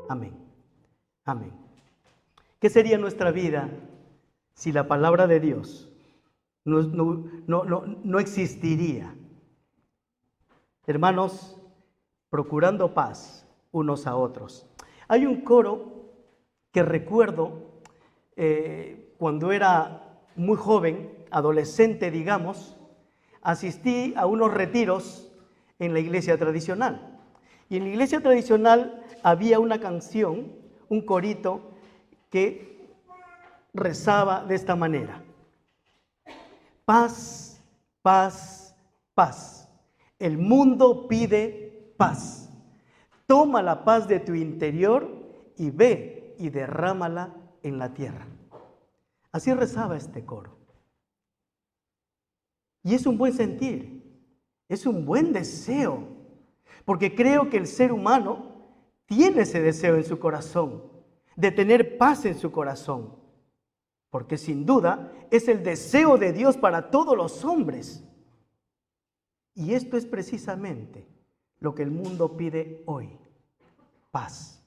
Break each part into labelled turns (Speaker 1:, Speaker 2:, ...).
Speaker 1: Amén. Amén. ¿Qué sería nuestra vida si la palabra de Dios no existiría? Hermanos, procurando paz unos a otros. Hay un coro que recuerdo cuando era muy joven, adolescente, digamos, asistí a unos retiros en la iglesia tradicional. Y en la iglesia tradicional había una canción, un corito que rezaba de esta manera: paz, paz, paz. El mundo pide paz. Toma la paz de tu interior y ve y derrámala en la tierra. Así rezaba este coro. Y es un buen sentir, es un buen deseo, porque creo que el ser humano tiene ese deseo en su corazón, de tener paz en su corazón, porque sin duda es el deseo de Dios para todos los hombres. Y esto es precisamente lo que el mundo pide hoy: paz,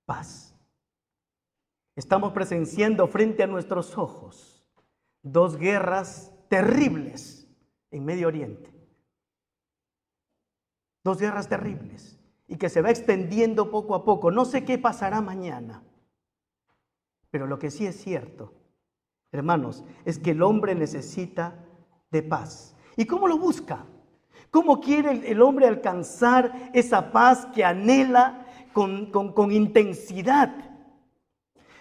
Speaker 1: paz. Estamos presenciando frente a nuestros ojos 2 guerras terribles en Medio Oriente. 2 guerras terribles y que se va extendiendo poco a poco. No sé qué pasará mañana, pero lo que sí es cierto, hermanos, es que el hombre necesita de paz. ¿Y cómo lo busca? ¿Cómo quiere el hombre alcanzar esa paz que anhela con intensidad?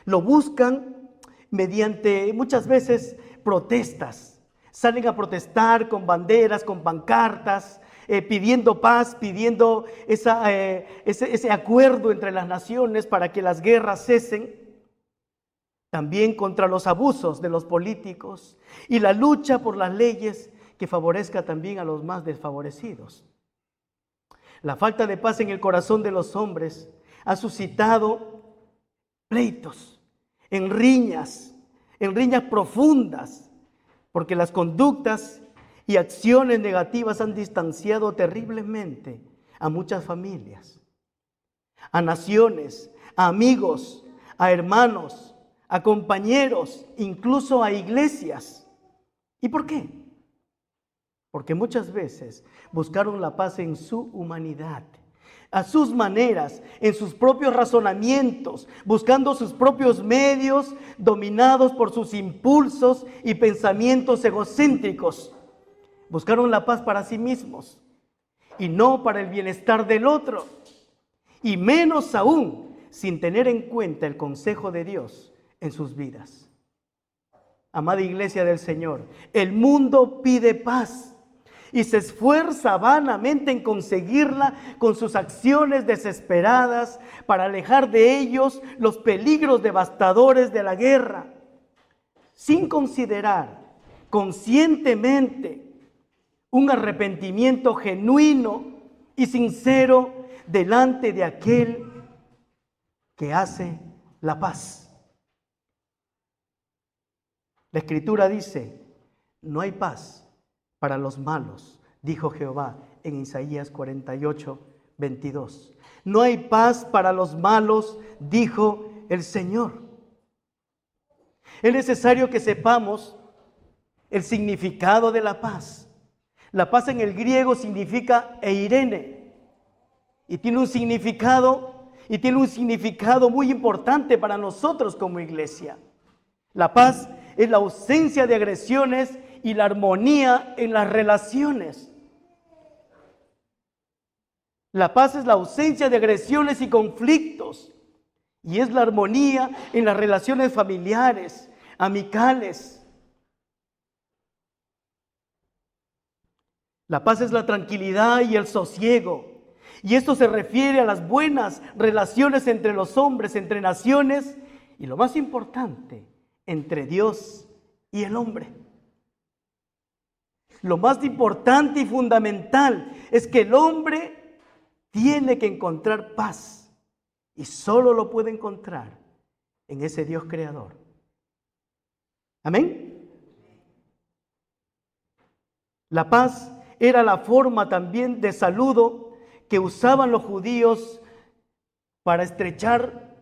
Speaker 1: Lo buscan mediante muchas veces protestas. Salen a protestar con banderas, con pancartas, pidiendo paz, pidiendo ese acuerdo entre las naciones para que las guerras cesen. También contra los abusos de los políticos y la lucha por las leyes que favorezca también a los más desfavorecidos. La falta de paz en el corazón de los hombres ha suscitado pleitos, en riñas profundas, porque las conductas y acciones negativas han distanciado terriblemente a muchas familias, a naciones, a amigos, a hermanos, a compañeros, incluso a iglesias. ¿Y por qué? Porque muchas veces buscaron la paz en su humanidad, a sus maneras, en sus propios razonamientos, buscando sus propios medios, dominados por sus impulsos y pensamientos egocéntricos. Buscaron la paz para sí mismos y no para el bienestar del otro, y menos aún sin tener en cuenta el consejo de Dios en sus vidas. Amada iglesia del Señor, el mundo pide paz y se esfuerza vanamente en conseguirla con sus acciones desesperadas para alejar de ellos los peligros devastadores de la guerra, sin considerar conscientemente un arrepentimiento genuino y sincero delante de aquel que hace la paz. La Escritura dice: no hay paz para los malos, dijo Jehová en Isaías 48, 22. No hay paz para los malos, dijo el Señor. Es necesario que sepamos el significado de la paz. La paz en el griego significa eirene y tiene un significado muy importante para nosotros como iglesia. La paz es la ausencia de agresiones y la armonía en las relaciones. La paz es la ausencia de agresiones y conflictos, y es la armonía en las relaciones familiares, amicales. La paz es la tranquilidad y el sosiego, y esto se refiere a las buenas relaciones entre los hombres, entre naciones, y lo más importante, entre Dios y el hombre. Lo más importante y fundamental es que el hombre tiene que encontrar paz, y solo lo puede encontrar en ese Dios creador. Amén. La paz era la forma también de saludo que usaban los judíos para estrechar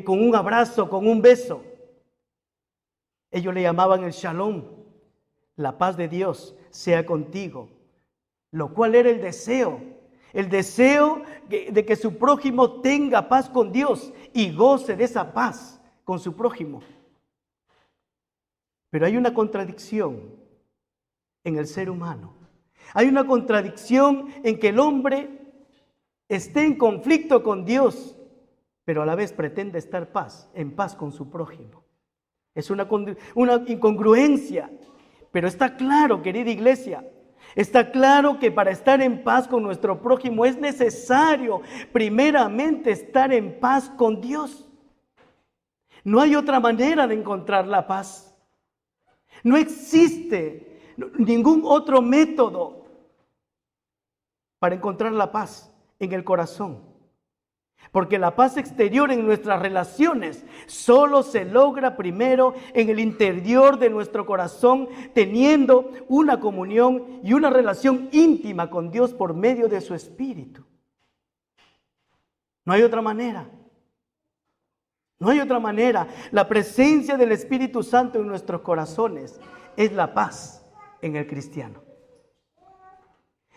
Speaker 1: con un abrazo, con un beso. Ellos le llamaban el shalom, la paz de Dios sea contigo, lo cual era el deseo de que su prójimo tenga paz con Dios y goce de esa paz con su prójimo. Pero hay una contradicción en el ser humano. Hay una contradicción en que el hombre esté en conflicto con Dios, pero a la vez pretende estar en paz con su prójimo. Es una incongruencia, pero está claro, querida iglesia, está claro que para estar en paz con nuestro prójimo es necesario primeramente estar en paz con Dios. No hay otra manera de encontrar la paz. No existe ningún otro método para encontrar la paz en el corazón. Porque la paz exterior en nuestras relaciones solo se logra primero en el interior de nuestro corazón, teniendo una comunión y una relación íntima con Dios por medio de su Espíritu. No hay otra manera. No hay otra manera. La presencia del Espíritu Santo en nuestros corazones es la paz en el cristiano.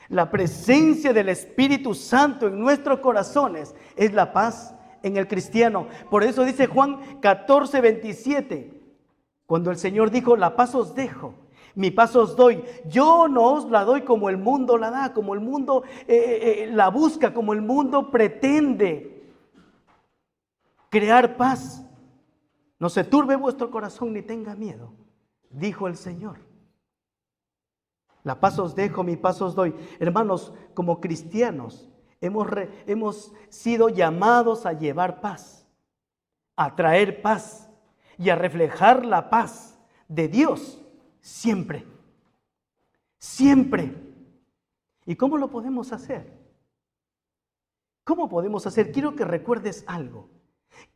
Speaker 1: La presencia del Espíritu Santo en nuestros corazones es la paz en el cristiano. Por eso dice Juan 14:27, cuando el Señor dijo: la paz os dejo, mi paz os doy. Yo no os la doy como el mundo la da, como el mundo la busca, como el mundo pretende crear paz. No se turbe vuestro corazón ni tenga miedo, dijo el Señor. La paz os dejo, mi paz os doy. Hermanos, como cristianos hemos sido llamados a llevar paz, a traer paz y a reflejar la paz de Dios siempre. Siempre. ¿Y cómo lo podemos hacer? ¿Cómo podemos hacer? Quiero que recuerdes algo,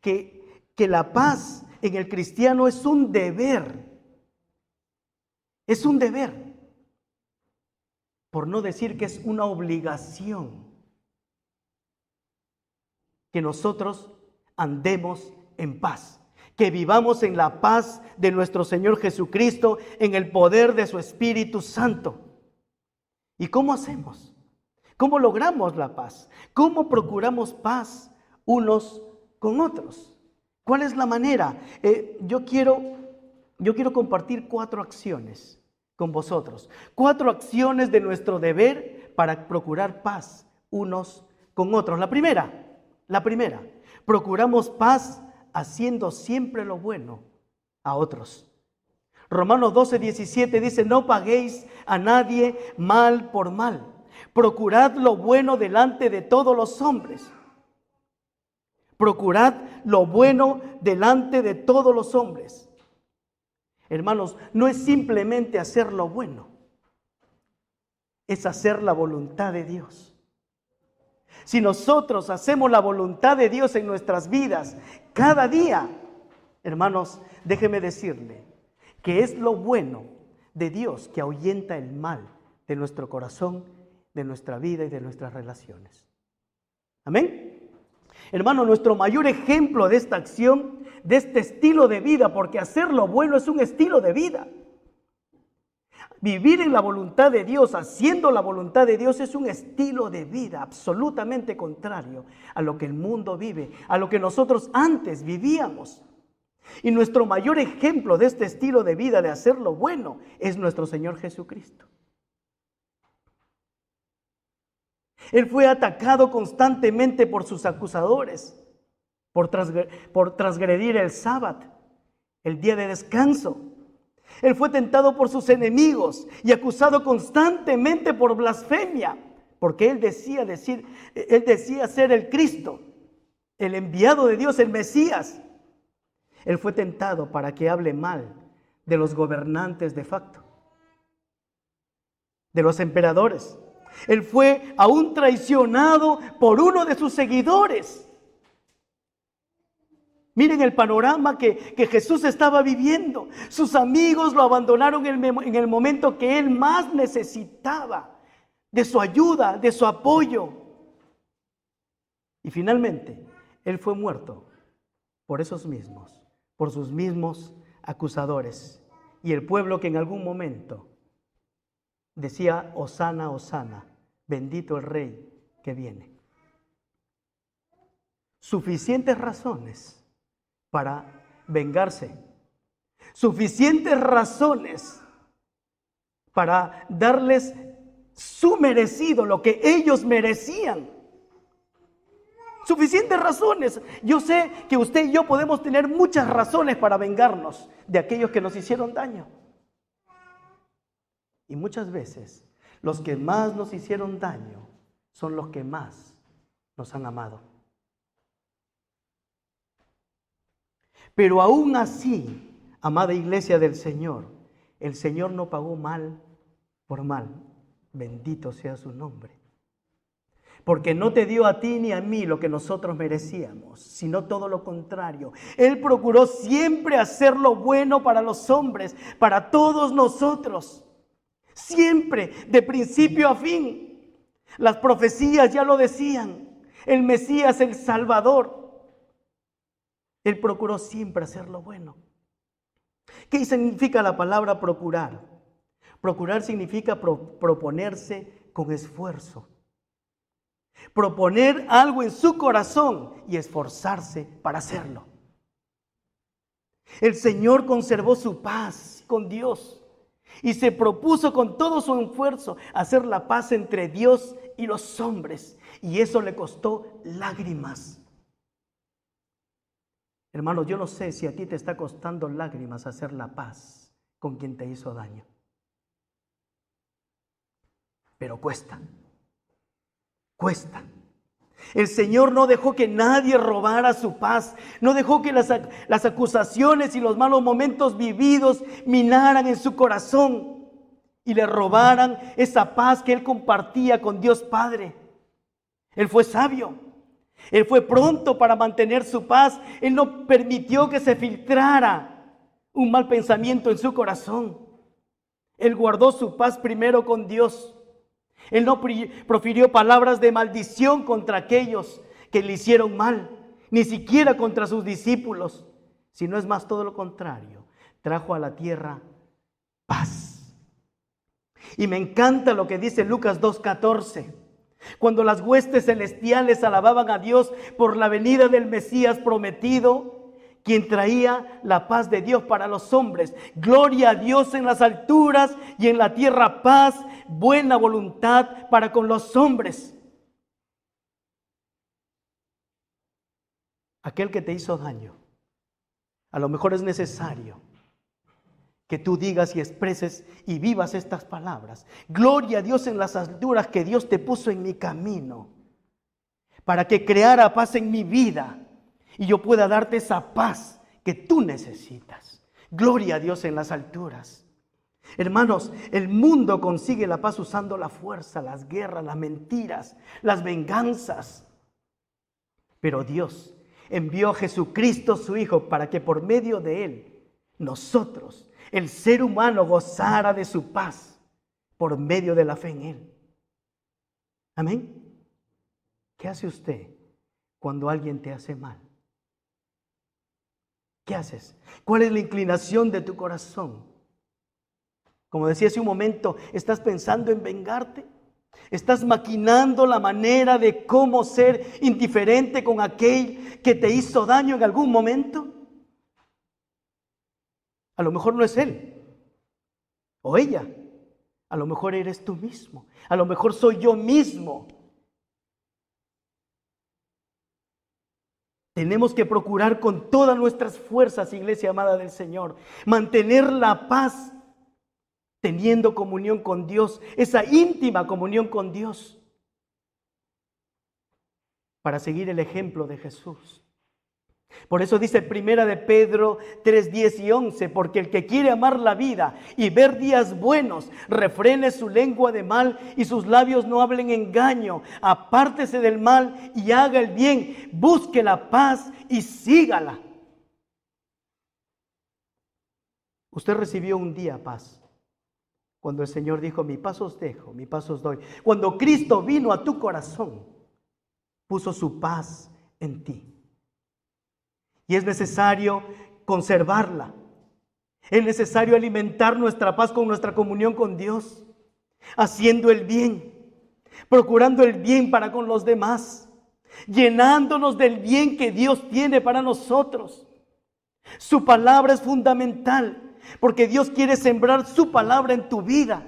Speaker 1: que la paz en el cristiano es un deber. Es un deber. Por no decir que es una obligación que nosotros andemos en paz, que vivamos en la paz de nuestro Señor Jesucristo, en el poder de su Espíritu Santo. ¿Y cómo hacemos? ¿Cómo logramos la paz? ¿Cómo procuramos paz unos con otros? ¿Cuál es la manera? Yo quiero compartir 4 acciones con vosotros. 4 acciones de nuestro deber para procurar paz unos con otros. La primera, procuramos paz haciendo siempre lo bueno a otros. Romanos 12:17 dice: no paguéis a nadie mal por mal. Procurad lo bueno delante de todos los hombres. Procurad lo bueno delante de todos los hombres. Hermanos, no es simplemente hacer lo bueno, es hacer la voluntad de Dios. Si nosotros hacemos la voluntad de Dios en nuestras vidas cada día, hermanos, déjeme decirle que es lo bueno de Dios que ahuyenta el mal de nuestro corazón, de nuestra vida y de nuestras relaciones. Amén. Hermano, nuestro mayor ejemplo de esta acción, de este estilo de vida, porque hacer lo bueno es un estilo de vida. Vivir en la voluntad de Dios, haciendo la voluntad de Dios, es un estilo de vida absolutamente contrario a lo que el mundo vive, a lo que nosotros antes vivíamos. Y nuestro mayor ejemplo de este estilo de vida, de hacer lo bueno, es nuestro Señor Jesucristo. Él fue atacado constantemente por sus acusadores, por transgredir el sábado, el día de descanso. Él fue tentado por sus enemigos y acusado constantemente por blasfemia, porque él decía ser el Cristo, el enviado de Dios, el Mesías. Él fue tentado para que hable mal de los gobernantes de facto, de los emperadores. Él fue aún traicionado por uno de sus seguidores. Miren el panorama que Jesús estaba viviendo. Sus amigos lo abandonaron en el momento que él más necesitaba de su ayuda, de su apoyo. Y finalmente, Él fue muerto por esos mismos, por sus mismos acusadores. Y el pueblo que en algún momento decía, Hosana, Hosana, bendito el Rey que viene. Suficientes razones para vengarse. Suficientes razones para darles su merecido, lo que ellos merecían. Suficientes razones. Yo sé que usted y yo podemos tener muchas razones para vengarnos de aquellos que nos hicieron daño. Y muchas veces los que más nos hicieron daño son los que más nos han amado. Pero aún así, amada iglesia del Señor, el Señor no pagó mal por mal. Bendito sea su nombre. Porque no te dio a ti ni a mí lo que nosotros merecíamos, sino todo lo contrario. Él procuró siempre hacer lo bueno para los hombres, para todos nosotros. Siempre, de principio a fin. Las profecías ya lo decían. El Mesías, el Salvador. Él procuró siempre hacer lo bueno. ¿Qué significa la palabra procurar? Procurar significa proponerse con esfuerzo. Proponer algo en su corazón y esforzarse para hacerlo. El Señor conservó su paz con Dios y se propuso con todo su esfuerzo hacer la paz entre Dios y los hombres. Y eso le costó lágrimas. Hermanos, yo no sé si a ti te está costando lágrimas hacer la paz con quien te hizo daño. Pero cuesta. Cuesta. El Señor no dejó que nadie robara su paz. No dejó que las acusaciones y los malos momentos vividos minaran en su corazón y le robaran esa paz que Él compartía con Dios Padre. Él fue sabio. Él fue pronto para mantener su paz. Él no permitió que se filtrara un mal pensamiento en su corazón. Él guardó su paz primero con Dios. Él no profirió palabras de maldición contra aquellos que le hicieron mal, ni siquiera contra sus discípulos, sino es más todo lo contrario. Trajo a la tierra paz. Y me encanta lo que dice Lucas 2:14. Cuando las huestes celestiales alababan a Dios por la venida del Mesías prometido, quien traía la paz de Dios para los hombres. Gloria a Dios en las alturas y en la tierra paz, buena voluntad para con los hombres. Aquel que te hizo daño, a lo mejor es necesario que tú digas y expreses y vivas estas palabras. Gloria a Dios en las alturas que Dios te puso en mi camino, para que creara paz en mi vida y yo pueda darte esa paz que tú necesitas. Gloria a Dios en las alturas. Hermanos, el mundo consigue la paz usando la fuerza, las guerras, las mentiras, las venganzas. Pero Dios envió a Jesucristo su Hijo para que por medio de Él, nosotros, el ser humano, gozara de su paz por medio de la fe en Él. Amén. ¿Qué hace usted cuando alguien te hace mal? ¿Qué haces? ¿Cuál es la inclinación de tu corazón? Como decía hace un momento, ¿estás pensando en vengarte? ¿Estás maquinando la manera de cómo ser indiferente con aquel que te hizo daño en algún momento? A lo mejor no es él o ella. A lo mejor eres tú mismo. A lo mejor soy yo mismo. Tenemos que procurar con todas nuestras fuerzas, iglesia amada del Señor, mantener la paz, teniendo comunión con Dios, esa íntima comunión con Dios, para seguir el ejemplo de Jesús. Por eso dice Primera de Pedro 3:10 y 11, porque el que quiere amar la vida y ver días buenos, refrene su lengua de mal y sus labios no hablen engaño. Apártese del mal y haga el bien, busque la paz y sígala. Usted recibió un día paz cuando el Señor dijo: mi paz os dejo, mi paz os doy. Cuando Cristo vino a tu corazón, puso su paz en ti. Y es necesario conservarla. Es necesario alimentar nuestra paz con nuestra comunión con Dios, haciendo el bien, procurando el bien para con los demás, llenándonos del bien que Dios tiene para nosotros. Su palabra es fundamental, porque Dios quiere sembrar su palabra en tu vida,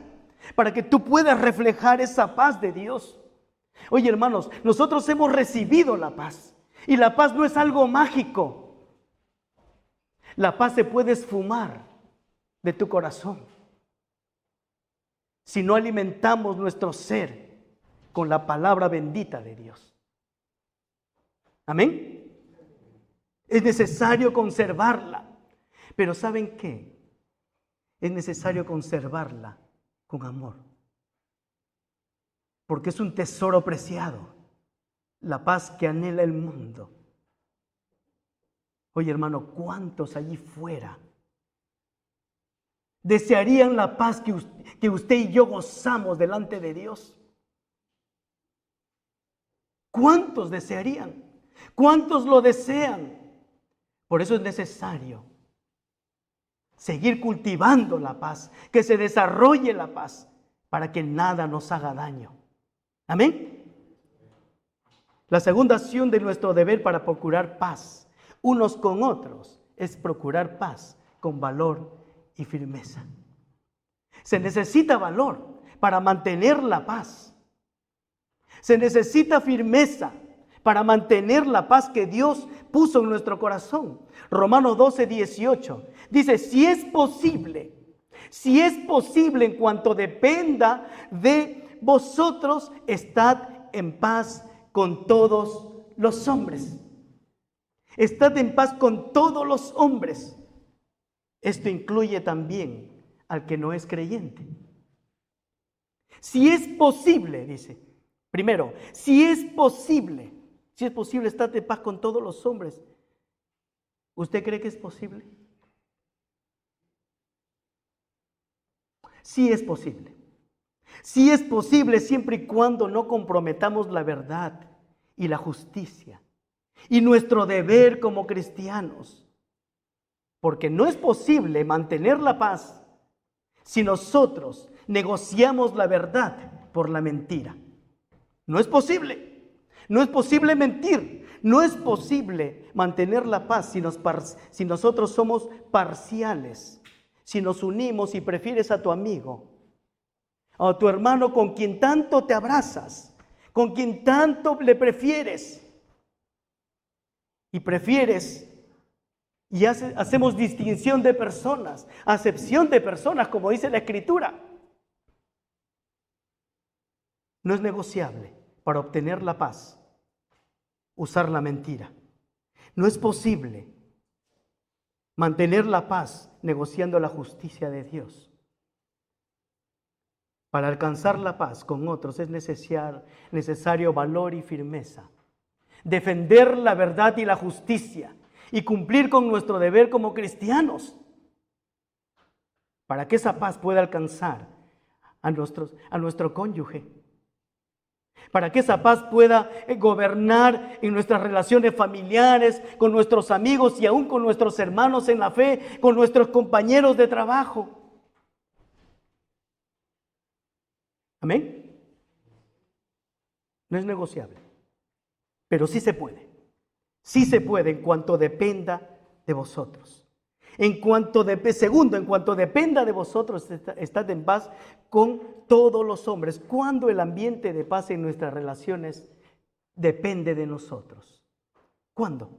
Speaker 1: para que tú puedas reflejar esa paz de Dios. Oye, hermanos, nosotros hemos recibido la paz, y la paz no es algo mágico. La paz se puede esfumar de tu corazón si no alimentamos nuestro ser con la palabra bendita de Dios. Amén. Es necesario conservarla. Pero ¿saben qué? Es necesario conservarla con amor. Porque es un tesoro preciado, la paz que anhela el mundo. Oye, hermano, ¿cuántos allí fuera desearían la paz que usted y yo gozamos delante de Dios? ¿Cuántos desearían? ¿Cuántos lo desean? Por eso es necesario seguir cultivando la paz, que se desarrolle la paz, para que nada nos haga daño. Amén. La segunda acción de nuestro deber para procurar paz unos con otros es procurar paz con valor y firmeza. Se necesita valor para mantener la paz. Se necesita firmeza para mantener la paz que Dios puso en nuestro corazón. Romanos 12:18 dice, si es posible en cuanto dependa de vosotros, estad en paz con todos los hombres. Estad en paz con todos los hombres. Esto incluye también al que no es creyente. Si es posible, dice, primero, si es posible estar en paz con todos los hombres. ¿Usted cree que es posible? Sí es posible. Sí es posible siempre y cuando no comprometamos la verdad y la justicia y nuestro deber como cristianos. Porque no es posible mantener la paz si nosotros negociamos la verdad por la mentira. No es posible. No es posible mentir. No es posible mantener la paz si nosotros somos parciales. Si nos unimos y prefieres a tu amigo, a tu hermano con quien tanto te abrazas, con quien tanto le prefieres, y prefieres y hacemos distinción de personas, acepción de personas, como dice la Escritura. No es negociable para obtener la paz usar la mentira. No es posible mantener la paz negociando la justicia de Dios. Para alcanzar la paz con otros es necesario valor y firmeza. Defender la verdad y la justicia y cumplir con nuestro deber como cristianos, para que esa paz pueda alcanzar a nuestro cónyuge, para que esa paz pueda gobernar en nuestras relaciones familiares, con nuestros amigos y aún con nuestros hermanos en la fe, con nuestros compañeros de trabajo. Amén. No es negociable, pero sí se puede. Sí se puede en cuanto dependa de vosotros. En cuanto dependa de vosotros, estad en paz con todos los hombres. Cuando el ambiente de paz en nuestras relaciones depende de nosotros. ¿Cuándo?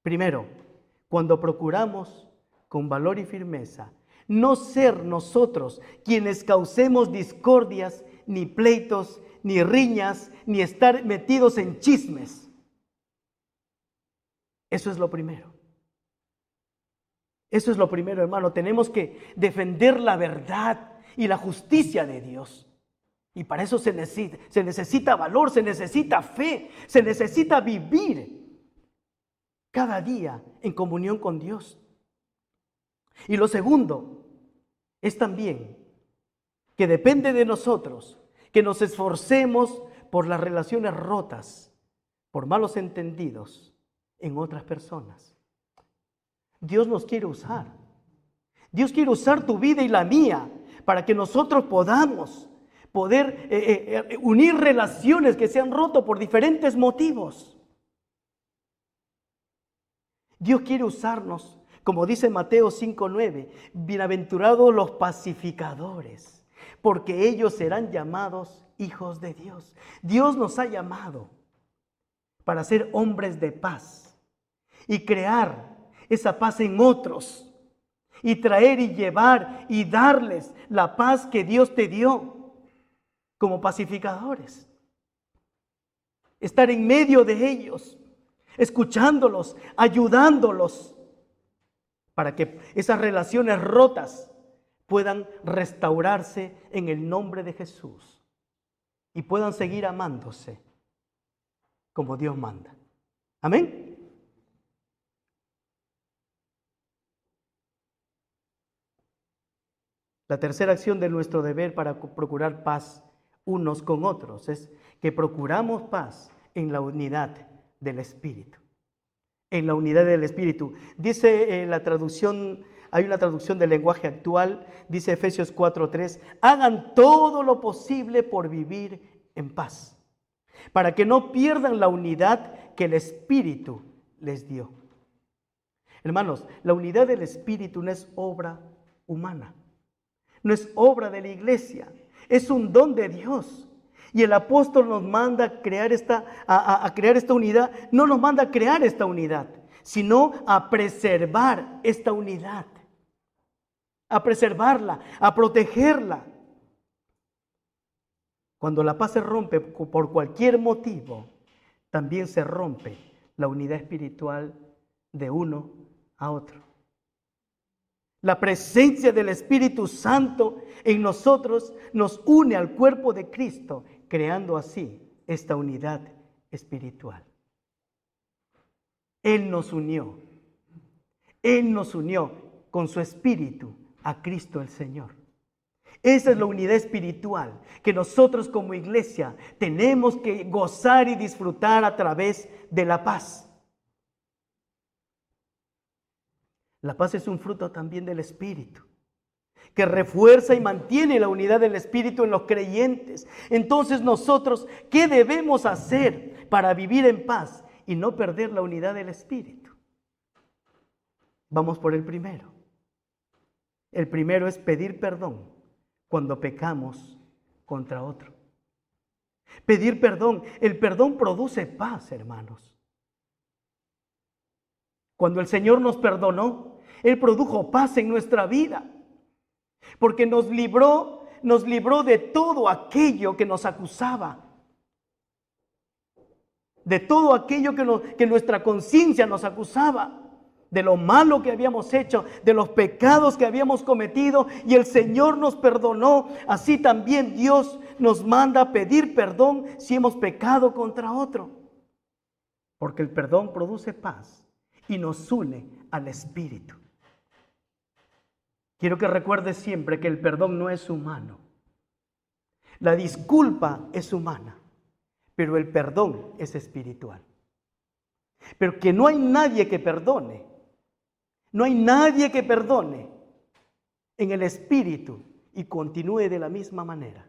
Speaker 1: Primero, cuando procuramos con valor y firmeza no ser nosotros quienes causemos discordias, ni pleitos, ni riñas, ni estar metidos en chismes. Eso es lo primero. Eso es lo primero, hermano. Tenemos que defender la verdad y la justicia de Dios. Y para eso se necesita valor, se necesita fe, se necesita vivir cada día en comunión con Dios. Y lo segundo es también que depende de nosotros que nos esforcemos por las relaciones rotas, por malos entendidos en otras personas. Dios nos quiere usar. Dios quiere usar tu vida y la mía para que nosotros podamos unir relaciones que se han roto por diferentes motivos. Dios quiere usarnos, como dice Mateo 5:9, bienaventurados los pacificadores, porque ellos serán llamados hijos de Dios. Dios nos ha llamado para ser hombres de paz y crear esa paz en otros y traer y llevar y darles la paz que Dios te dio como pacificadores. Estar en medio de ellos, escuchándolos, ayudándolos, para que esas relaciones rotas puedan restaurarse en el nombre de Jesús y puedan seguir amándose como Dios manda. Amén. La tercera acción de nuestro deber para procurar paz unos con otros es que procuramos paz en la unidad del Espíritu. En la unidad del Espíritu. Dice la traducción, hay una traducción del lenguaje actual, dice Efesios 4:3, hagan todo lo posible por vivir en paz, para que no pierdan la unidad que el Espíritu les dio. Hermanos, la unidad del Espíritu no es obra humana, no es obra de la iglesia, es un don de Dios. Y el apóstol nos manda a crear esta unidad, no nos manda a crear esta unidad, sino a preservar esta unidad, a preservarla, a protegerla. Cuando la paz se rompe por cualquier motivo, también se rompe la unidad espiritual de uno a otro. La presencia del Espíritu Santo en nosotros nos une al cuerpo de Cristo, creando así esta unidad espiritual. Él nos unió con su Espíritu a Cristo el Señor. Esa es la unidad espiritual que nosotros como iglesia tenemos que gozar y disfrutar a través de la paz. La paz es un fruto también del Espíritu, que refuerza y mantiene la unidad del Espíritu en los creyentes. Entonces nosotros, ¿qué debemos hacer para vivir en paz y no perder la unidad del Espíritu? Vamos por el primero. El primero es pedir perdón cuando pecamos contra otro. Pedir perdón. El perdón produce paz, hermanos. Cuando el Señor nos perdonó, Él produjo paz en nuestra vida, porque nos libró de todo aquello que nos acusaba, de todo aquello que nuestra conciencia nos acusaba, de lo malo que habíamos hecho, de los pecados que habíamos cometido, y el Señor nos perdonó. Así también Dios nos manda a pedir perdón si hemos pecado contra otro, porque el perdón produce paz y nos une al Espíritu. Quiero que recuerdes siempre que el perdón no es humano. La disculpa es humana, pero el perdón es espiritual. Pero que no hay nadie que perdone. No hay nadie que perdone en el Espíritu y continúe de la misma manera.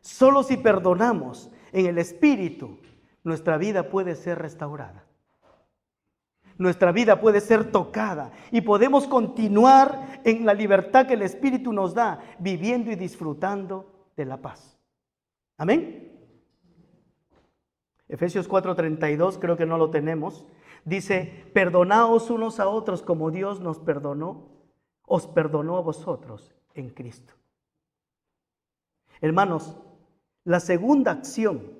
Speaker 1: Solo si perdonamos en el Espíritu, nuestra vida puede ser restaurada. Nuestra vida puede ser tocada y podemos continuar en la libertad que el Espíritu nos da, viviendo y disfrutando de la paz. Amén. Efesios 4:32, creo que no lo tenemos. Dice, perdonaos unos a otros como Dios nos perdonó, os perdonó a vosotros en Cristo. Hermanos, la segunda acción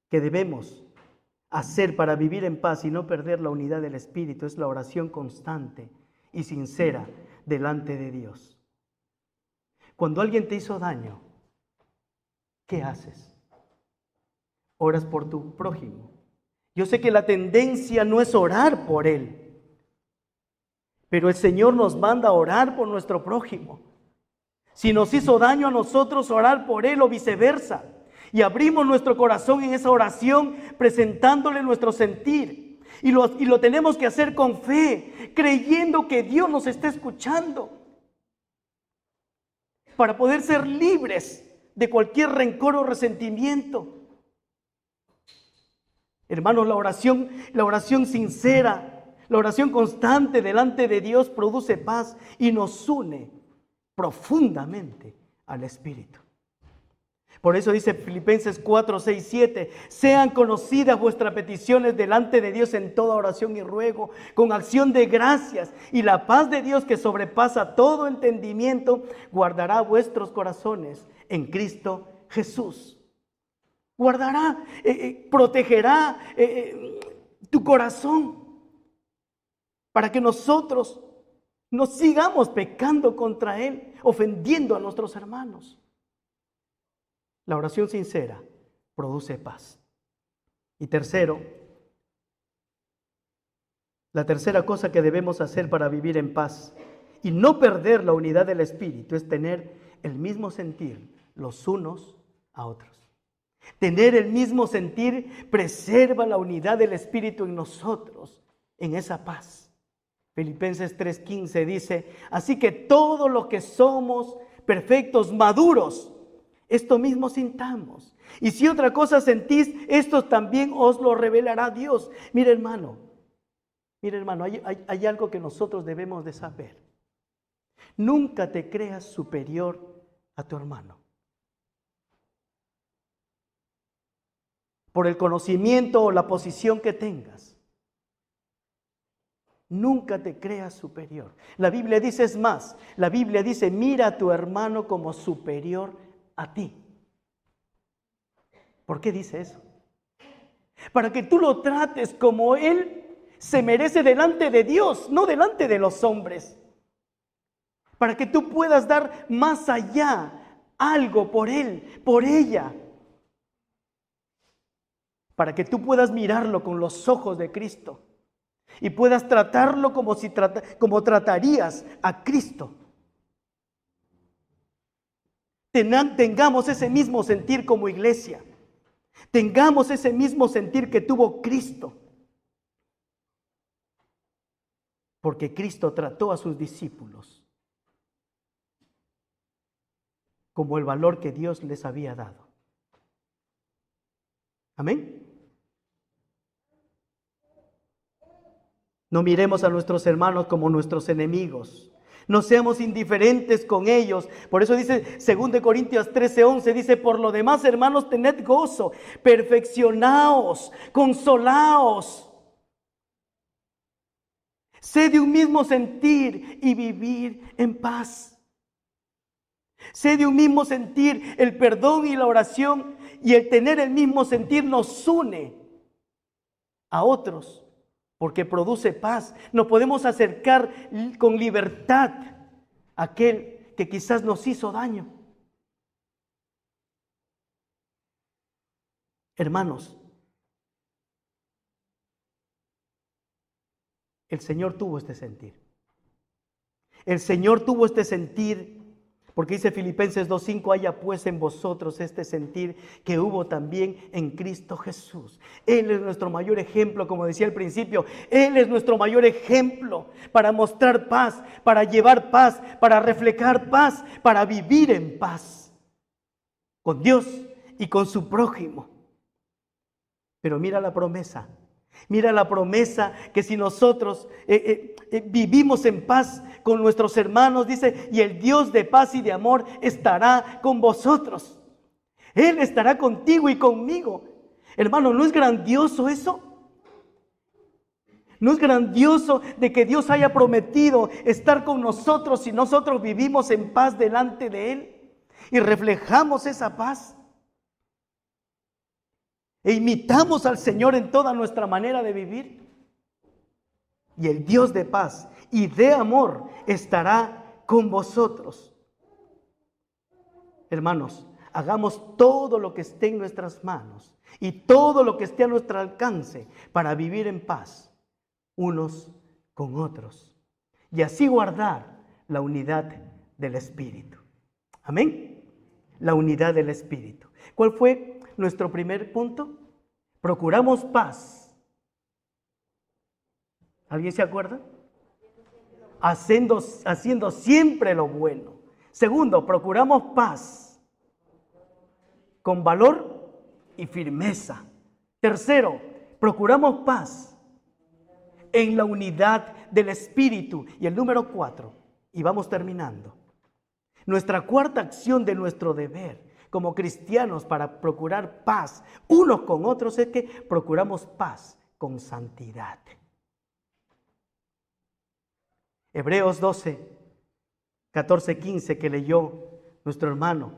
Speaker 1: que debemos hacer para vivir en paz y no perder la unidad del Espíritu es la oración constante y sincera delante de Dios. Cuando alguien te hizo daño, ¿qué haces? Oras por tu prójimo. Yo sé que la tendencia no es orar por él, pero el Señor nos manda a orar por nuestro prójimo. Si nos hizo daño a nosotros, orar por él o viceversa. Y abrimos nuestro corazón en esa oración presentándole nuestro sentir. Y lo tenemos que hacer con fe, creyendo que Dios nos está escuchando. Para poder ser libres de cualquier rencor o resentimiento. Hermanos, la oración sincera, la oración constante delante de Dios produce paz y nos une profundamente al Espíritu. Por eso dice Filipenses 4, 6, 7, sean conocidas vuestras peticiones delante de Dios en toda oración y ruego, con acción de gracias, y la paz de Dios que sobrepasa todo entendimiento, guardará vuestros corazones en Cristo Jesús. Guardará, protegerá tu corazón para que nosotros no sigamos pecando contra Él, ofendiendo a nuestros hermanos. La oración sincera produce paz. Y tercero, la tercera cosa que debemos hacer para vivir en paz y no perder la unidad del Espíritu es tener el mismo sentir los unos a otros. Tener el mismo sentir preserva la unidad del Espíritu en nosotros, en esa paz. Filipenses 3:15 dice, así que todo lo que somos perfectos, maduros, esto mismo sintamos. Y si otra cosa sentís, esto también os lo revelará Dios. Mira hermano, hay algo que nosotros debemos de saber. Nunca te creas superior a tu hermano. Por el conocimiento o la posición que tengas. Nunca te creas superior. La Biblia dice, es más, la Biblia dice, mira a tu hermano como superior a ti. ¿Por qué dice eso? Para que tú lo trates como él se merece delante de Dios, no delante de los hombres. Para que tú puedas dar más allá algo por él, por ella. Para que tú puedas mirarlo con los ojos de Cristo y puedas tratarlo como tratarías a Cristo. Tengamos ese mismo sentir como iglesia. Tengamos ese mismo sentir que tuvo Cristo. Porque Cristo trató a sus discípulos como el valor que Dios les había dado. Amén. No miremos a nuestros hermanos como nuestros enemigos. No seamos indiferentes con ellos. Por eso dice 2 Corintios 13:11, dice, por lo demás, hermanos, tened gozo, perfeccionaos, consolaos. Sed de un mismo sentir y vivir en paz. Sed de un mismo sentir, el perdón y la oración y el tener el mismo sentir nos une a otros. Porque produce paz. Nos podemos acercar con libertad a aquel que quizás nos hizo daño. Hermanos, el Señor tuvo este sentir. El Señor tuvo este sentir. Porque dice Filipenses 2:5, haya pues en vosotros este sentir que hubo también en Cristo Jesús. Él es nuestro mayor ejemplo, como decía al principio. Él es nuestro mayor ejemplo para mostrar paz, para llevar paz, para reflejar paz, para vivir en paz con Dios y con su prójimo. Pero mira la promesa. Mira la promesa que si nosotros vivimos en paz con nuestros hermanos, dice, y el Dios de paz y de amor estará con vosotros. Él estará contigo y conmigo. Hermano, ¿no es grandioso eso? ¿No es grandioso de que Dios haya prometido estar con nosotros si nosotros vivimos en paz delante de Él y reflejamos esa paz? E imitamos al Señor en toda nuestra manera de vivir. Y el Dios de paz y de amor estará con vosotros. Hermanos, hagamos todo lo que esté en nuestras manos y todo lo que esté a nuestro alcance para vivir en paz unos con otros. Y así guardar la unidad del Espíritu. Amén. La unidad del Espíritu. ¿Cuál fue nuestro primer punto? Procuramos paz. ¿Alguien se acuerda? Haciendo siempre lo bueno. Segundo, procuramos paz con valor y firmeza. Tercero, procuramos paz en la unidad del Espíritu. Y el número 4, y vamos terminando. Nuestra cuarta acción de nuestro deber como cristianos para procurar paz unos con otros es que procuramos paz con santidad. Hebreos 12, 14, 15 que leyó nuestro hermano.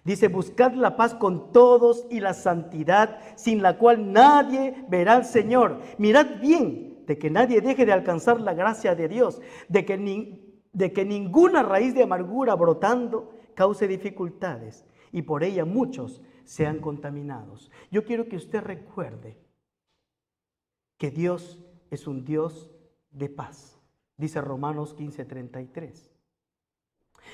Speaker 1: Dice, buscad la paz con todos y la santidad, sin la cual nadie verá al Señor. Mirad bien de que nadie deje de alcanzar la gracia de Dios, de que ninguna raíz de amargura brotando cause dificultades y por ella muchos sean contaminados. Yo quiero que usted recuerde que Dios es un Dios de paz. Dice Romanos 15:33.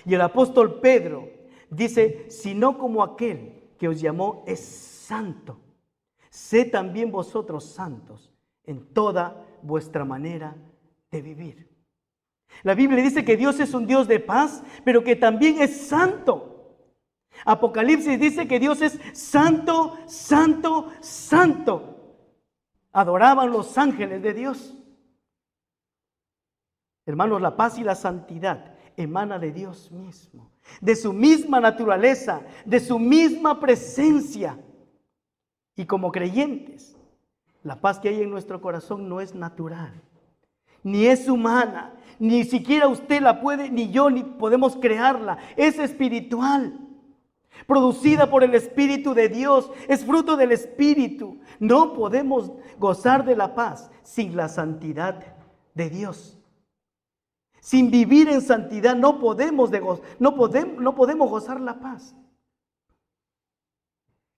Speaker 1: Y el apóstol Pedro dice, sino como aquel que os llamó es santo, sed también vosotros santos en toda vuestra manera de vivir. La Biblia dice que Dios es un Dios de paz, pero que también es santo. Apocalipsis dice que Dios es santo, santo, santo. Adoraban los ángeles de Dios. Hermanos, la paz y la santidad emana de Dios mismo, de su misma naturaleza, de su misma presencia. Y como creyentes, la paz que hay en nuestro corazón no es natural, ni es humana, ni siquiera usted la puede, ni yo, ni podemos crearla. Es espiritual, producida por el Espíritu de Dios, es fruto del Espíritu. No podemos gozar de la paz sin la santidad de Dios. Sin vivir en santidad no podemos gozar la paz.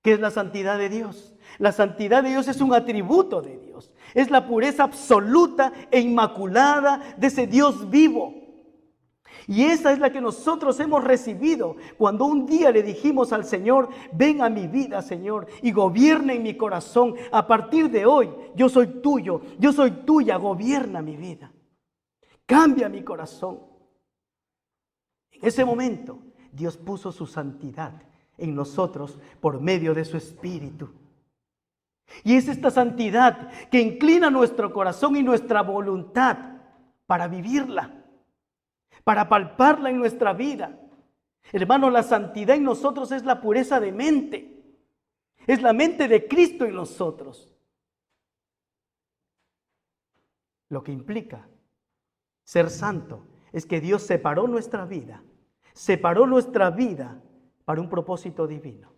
Speaker 1: ¿Qué es la santidad de Dios? La santidad de Dios es un atributo de Dios. Es la pureza absoluta e inmaculada de ese Dios vivo. Y esa es la que nosotros hemos recibido cuando un día le dijimos al Señor, ven a mi vida, Señor, y gobierna en mi corazón. A partir de hoy, yo soy tuyo, yo soy tuya, gobierna mi vida. Cambia mi corazón. En ese momento, Dios puso su santidad en nosotros por medio de su Espíritu. Y es esta santidad que inclina nuestro corazón y nuestra voluntad para vivirla, para palparla en nuestra vida. Hermano, la santidad en nosotros es la pureza de mente. Es la mente de Cristo en nosotros. Lo que implica ser santo es que Dios separó nuestra vida para un propósito divino.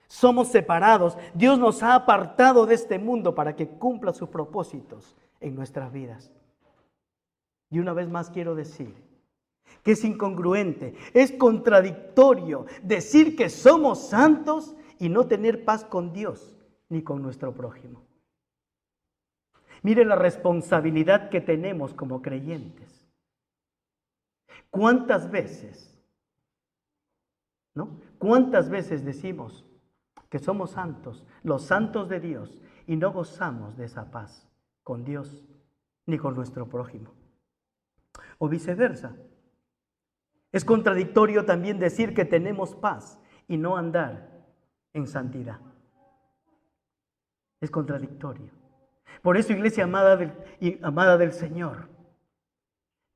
Speaker 1: Somos separados. Dios nos ha apartado de este mundo para que cumpla sus propósitos en nuestras vidas. Y una vez más quiero decir que es incongruente, es contradictorio decir que somos santos y no tener paz con Dios ni con nuestro prójimo. Mire la responsabilidad que tenemos como creyentes. ¿Cuántas veces, ¿Cuántas veces decimos que somos santos, los santos de Dios, y no gozamos de esa paz con Dios ni con nuestro prójimo? O viceversa. Es contradictorio también decir que tenemos paz y no andar en santidad. Es contradictorio. Por eso, iglesia amada del Señor,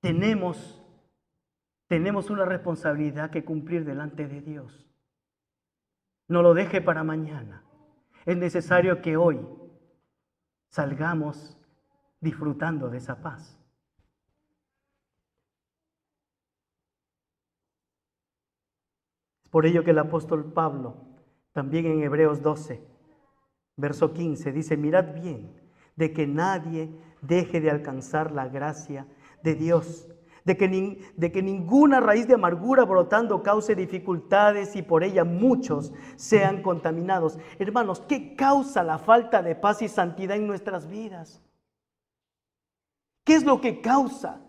Speaker 1: tenemos una responsabilidad que cumplir delante de Dios. No lo deje para mañana. Es necesario que hoy salgamos disfrutando de esa paz. Es por ello que el apóstol Pablo, también en Hebreos 12, verso 15, dice, mirad bien de que nadie deje de alcanzar la gracia de Dios, de que ninguna raíz de amargura brotando cause dificultades y por ella muchos sean contaminados. Hermanos, ¿qué causa la falta de paz y santidad en nuestras vidas? ¿Qué es lo que causa?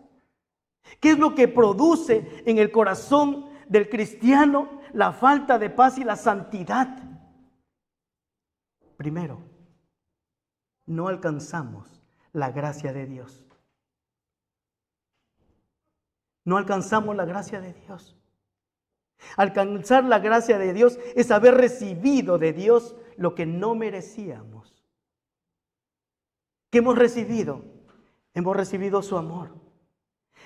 Speaker 1: ¿Qué es lo que produce en el corazón del cristiano la falta de paz y la santidad? Primero, no alcanzamos la gracia de Dios. No alcanzamos la gracia de Dios. Alcanzar la gracia de Dios es haber recibido de Dios lo que no merecíamos. ¿Qué hemos recibido? Hemos recibido su amor.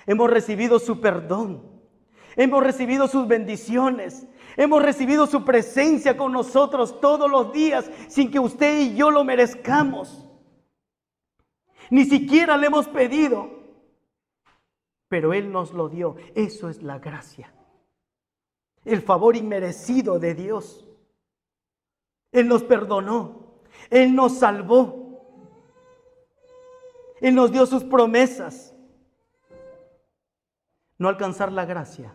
Speaker 1: Hemos recibido su perdón. Hemos recibido sus bendiciones. Hemos recibido su presencia con nosotros todos los días sin que usted y yo lo merezcamos. Ni siquiera le hemos pedido, pero Él nos lo dio. Eso es la gracia. El favor inmerecido de Dios. Él nos perdonó. Él nos salvó. Él nos dio sus promesas. No alcanzar la gracia,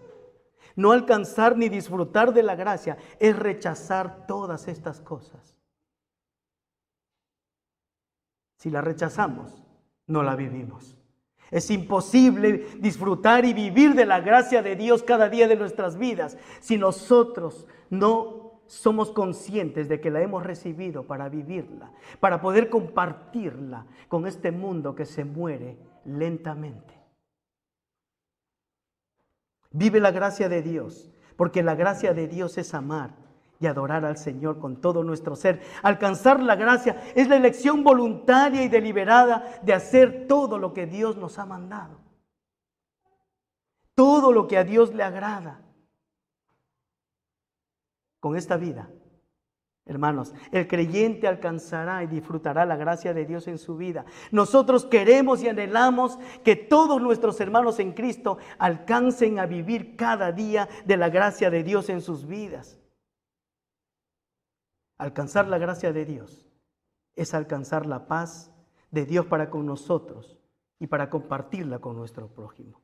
Speaker 1: no alcanzar ni disfrutar de la gracia, es rechazar todas estas cosas. Si la rechazamos, no la vivimos. Es imposible disfrutar y vivir de la gracia de Dios cada día de nuestras vidas si nosotros no somos conscientes de que la hemos recibido para vivirla, para poder compartirla con este mundo que se muere lentamente. Vive la gracia de Dios, porque la gracia de Dios es amar y adorar al Señor con todo nuestro ser. Alcanzar la gracia es la elección voluntaria y deliberada de hacer todo lo que Dios nos ha mandado. Todo lo que a Dios le agrada. Con esta vida, hermanos, el creyente alcanzará y disfrutará la gracia de Dios en su vida. Nosotros queremos y anhelamos que todos nuestros hermanos en Cristo alcancen a vivir cada día de la gracia de Dios en sus vidas. Alcanzar la gracia de Dios es alcanzar la paz de Dios para con nosotros y para compartirla con nuestro prójimo.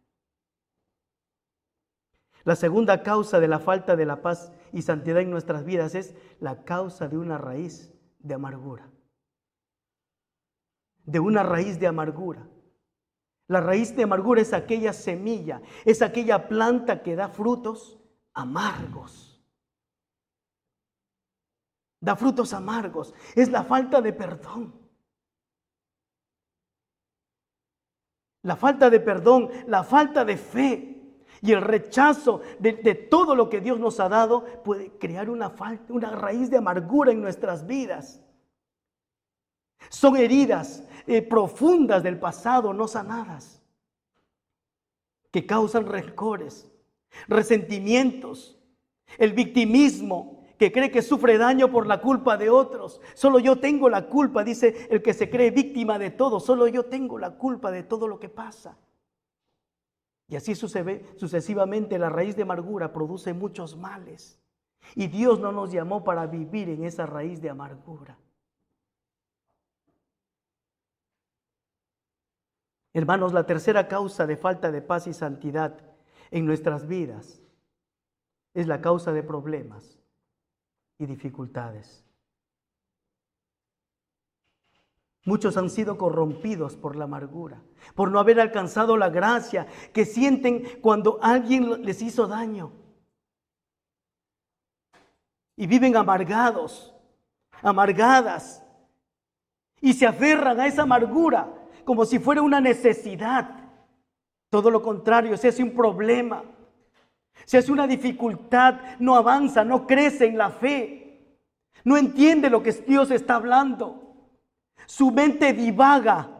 Speaker 1: La segunda causa de la falta de la paz y santidad en nuestras vidas es la causa de una raíz de amargura. De una raíz de amargura. La raíz de amargura es aquella semilla, es aquella planta que da frutos amargos. Da frutos amargos. Es la falta de perdón. La falta de perdón, la falta de fe. Y el rechazo de todo lo que Dios nos ha dado puede crear una raíz de amargura en nuestras vidas. Son heridas profundas del pasado no sanadas que causan rencores, resentimientos, el victimismo que cree que sufre daño por la culpa de otros. Solo yo tengo la culpa, dice el que se cree víctima de todo. Solo yo tengo la culpa de todo lo que pasa. Y así sucesivamente la raíz de amargura produce muchos males. Y Dios no nos llamó para vivir en esa raíz de amargura. Hermanos, la tercera causa de falta de paz y santidad en nuestras vidas es la causa de problemas y dificultades. Muchos han sido corrompidos por la amargura, por no haber alcanzado la gracia que sienten cuando alguien les hizo daño. Y viven amargados, amargadas, y se aferran a esa amargura como si fuera una necesidad. Todo lo contrario, se hace un problema, se hace una dificultad, no avanza, no crece en la fe, no entiende lo que Dios está hablando. Su mente divaga.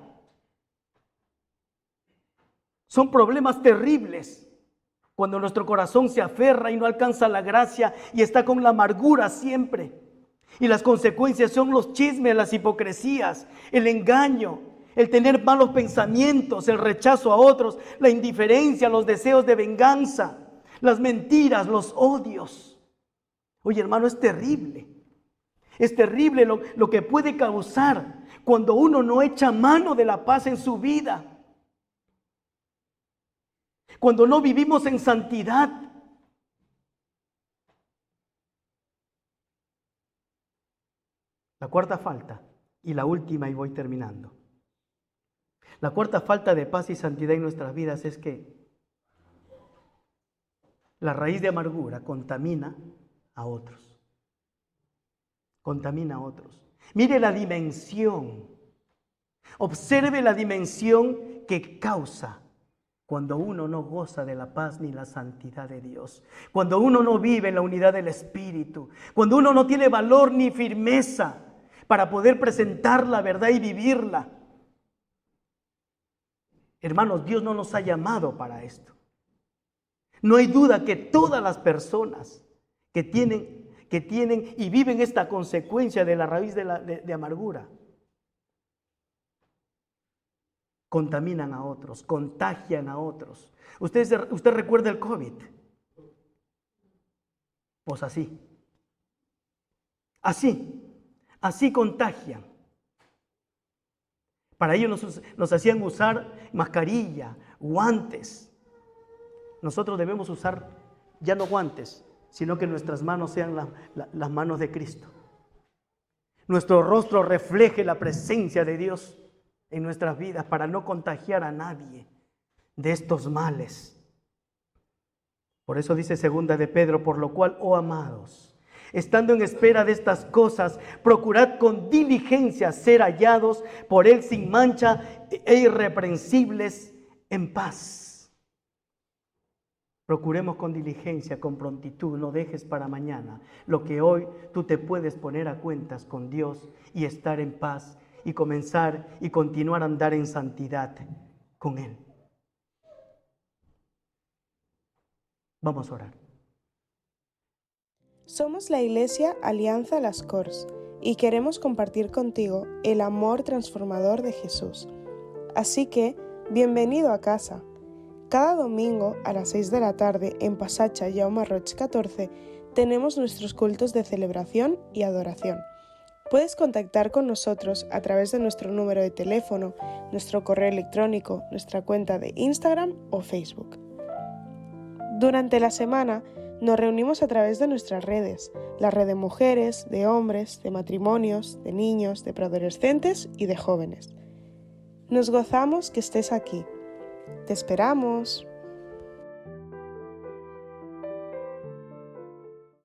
Speaker 1: Son problemas terribles cuando nuestro corazón se aferra y no alcanza la gracia y está con la amargura siempre. Y las consecuencias son los chismes, las hipocresías, el engaño, el tener malos pensamientos, el rechazo a otros, la indiferencia, los deseos de venganza, las mentiras, los odios. Oye, hermano, es terrible. Es terrible lo que puede causar cuando uno no echa mano de la paz en su vida. Cuando no vivimos en santidad. La cuarta falta, y la última, y voy terminando. La cuarta falta de paz y santidad en nuestras vidas es que la raíz de amargura contamina a otros. Contamina a otros. Mire la dimensión. Observe la dimensión que causa cuando uno no goza de la paz ni la santidad de Dios, cuando uno no vive en la unidad del Espíritu, cuando uno no tiene valor ni firmeza para poder presentar la verdad y vivirla. Hermanos, Dios no nos ha llamado para esto. No hay duda que todas las personas que tienen y viven esta consecuencia de la raíz de amargura, contaminan a otros, contagian a otros. ¿Usted recuerda el COVID? Pues así contagian. Para ello nos hacían usar mascarilla, guantes. Nosotros debemos usar ya no guantes, sino que nuestras manos sean las manos de Cristo. Nuestro rostro refleje la presencia de Dios en nuestras vidas para no contagiar a nadie de estos males. Por eso dice segunda de Pedro, por lo cual, oh amados, estando en espera de estas cosas, procurad con diligencia ser hallados por Él sin mancha e irreprensibles en paz. Procuremos con diligencia, con prontitud, no dejes para mañana lo que hoy tú te puedes poner a cuentas con Dios y estar en paz y comenzar y continuar a andar en santidad con Él. Vamos a orar.
Speaker 2: Somos la Iglesia Alianza Las Corts y queremos compartir contigo el amor transformador de Jesús. Así que, bienvenido a casa. Cada domingo a las 6 de la tarde en Passatge Jaume Roig 14 tenemos nuestros cultos de celebración y adoración. Puedes contactar con nosotros a través de nuestro número de teléfono, nuestro correo electrónico, nuestra cuenta de Instagram o Facebook. Durante la semana nos reunimos a través de nuestras redes, la red de mujeres, de hombres, de matrimonios, de niños, de preadolescentes y de jóvenes. Nos gozamos que estés aquí. Te esperamos.